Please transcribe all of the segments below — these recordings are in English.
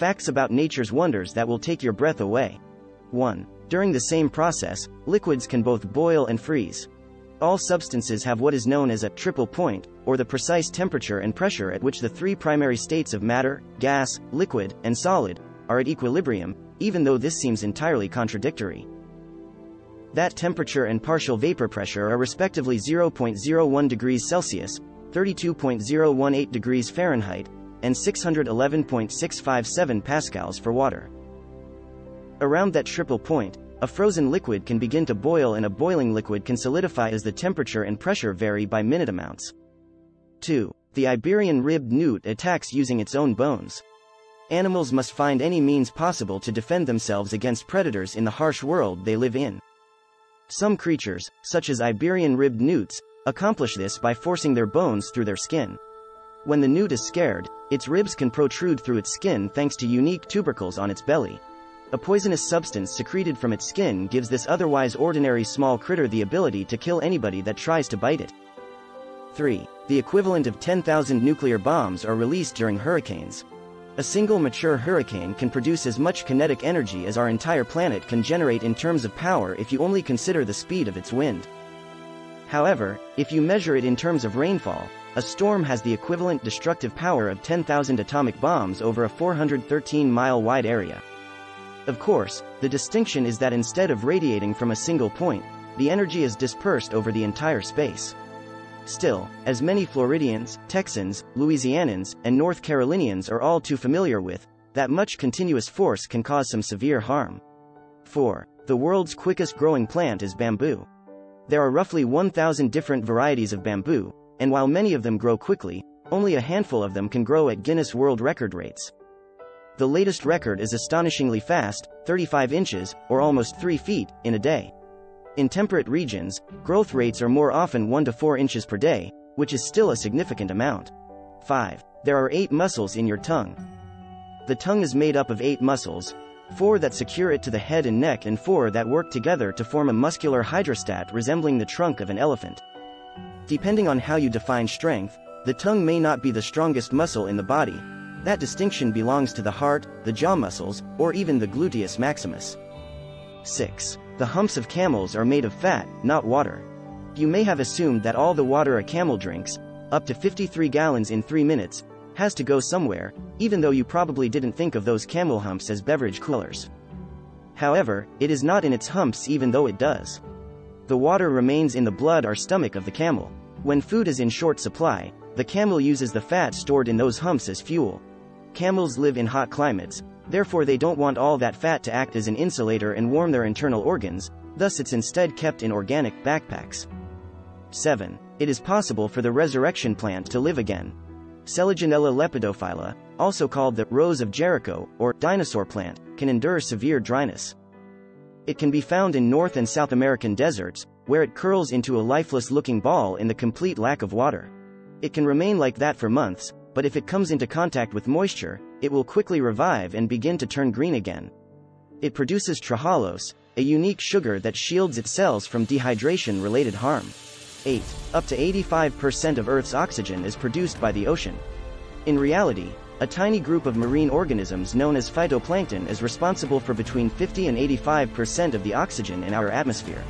Facts about nature's wonders that will take your breath away. 1. During the same process, liquids can both boil and freeze. All substances have what is known as a triple point, or the precise temperature and pressure at which the three primary states of matter, gas, liquid, and solid, are at equilibrium, even though this seems entirely contradictory. That temperature and partial vapor pressure are respectively 0.01 degrees Celsius, 32.018 degrees Fahrenheit, and 611.657 pascals for water. Around that triple point, a frozen liquid can begin to boil and a boiling liquid can solidify as the temperature and pressure vary by minute amounts. 2. The Iberian ribbed newt attacks using its own bones. Animals must find any means possible to defend themselves against predators in the harsh world they live in. Some creatures, such as Iberian ribbed newts, accomplish this by forcing their bones through their skin. When the newt is scared, its ribs can protrude through its skin thanks to unique tubercles on its belly. A poisonous substance secreted from its skin gives this otherwise ordinary small critter the ability to kill anybody that tries to bite it. 3. The equivalent of 10,000 nuclear bombs are released during hurricanes. A single mature hurricane can produce as much kinetic energy as our entire planet can generate in terms of power if you only consider the speed of its wind. However, if you measure it in terms of rainfall, a storm has the equivalent destructive power of 10,000 atomic bombs over a 413-mile-wide area. Of course, the distinction is that instead of radiating from a single point, the energy is dispersed over the entire space. Still, as many Floridians, Texans, Louisianans, and North Carolinians are all too familiar with, that much continuous force can cause some severe harm. 4. The world's quickest growing plant is bamboo. There are roughly 1,000 different varieties of bamboo, and while many of them grow quickly, only a handful of them can grow at Guinness World Record rates. The latest record is astonishingly fast, 35 inches, or almost 3 feet, in a day. In temperate regions, growth rates are more often 1 to 4 inches per day, which is still a significant amount. 5. There are 8 muscles in your tongue. The tongue is made up of 8 muscles, 4 that secure it to the head and neck and 4 that work together to form a muscular hydrostat resembling the trunk of an elephant. Depending on how you define strength, the tongue may not be the strongest muscle in the body. That distinction belongs to the heart, the jaw muscles, or even the gluteus maximus. 6. The humps of camels are made of fat, not water. You may have assumed that all the water a camel drinks, up to 53 gallons in 3 minutes, has to go somewhere, even though you probably didn't think of those camel humps as beverage coolers. However, it is not in its humps even though it does. The water remains in the blood or stomach of the camel. When food is in short supply, the camel uses the fat stored in those humps as fuel. Camels live in hot climates, therefore they don't want all that fat to act as an insulator and warm their internal organs, thus it's instead kept in organic backpacks. 7. It is possible for the resurrection plant to live again. Selaginella lepidophylla, also called the Rose of Jericho, or dinosaur plant, can endure severe dryness. It can be found in North and South American deserts, where it curls into a lifeless-looking ball in the complete lack of water. It can remain like that for months, but if it comes into contact with moisture, it will quickly revive and begin to turn green again. It produces trehalose, a unique sugar that shields its cells from dehydration-related harm. 8. Up to 85% of Earth's oxygen is produced by the ocean. In reality, a tiny group of marine organisms known as phytoplankton is responsible for between 50 and 85% of the oxygen in our atmosphere.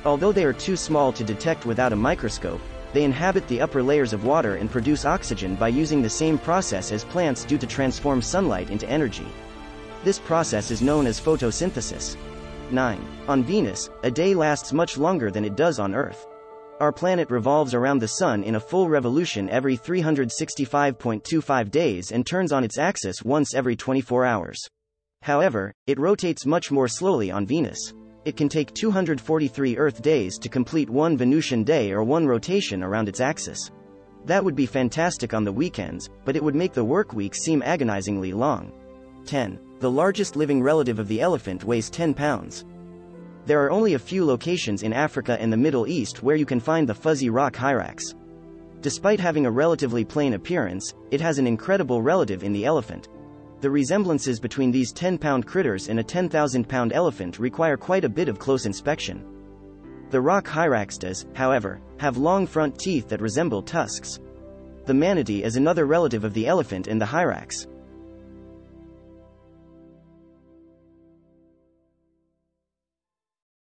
Although they are too small to detect without a microscope, they inhabit the upper layers of water and produce oxygen by using the same process as plants do to transform sunlight into energy. This process is known as photosynthesis. 9. On Venus, a day lasts much longer than it does on Earth. Our planet revolves around the Sun in a full revolution every 365.25 days and turns on its axis once every 24 hours. However, it rotates much more slowly on Venus. It can take 243 Earth days to complete one Venusian day or one rotation around its axis. That would be fantastic on the weekends, but it would make the work week seem agonizingly long. 10. The largest living relative of the elephant weighs 10 pounds. There are only a few locations in Africa and the Middle East where you can find the fuzzy rock hyrax. Despite having a relatively plain appearance, it has an incredible relative in the elephant. The resemblances between these 10-pound critters and a 10,000-pound elephant require quite a bit of close inspection. The rock hyrax does, however, have long front teeth that resemble tusks. The manatee is another relative of the elephant and the hyrax.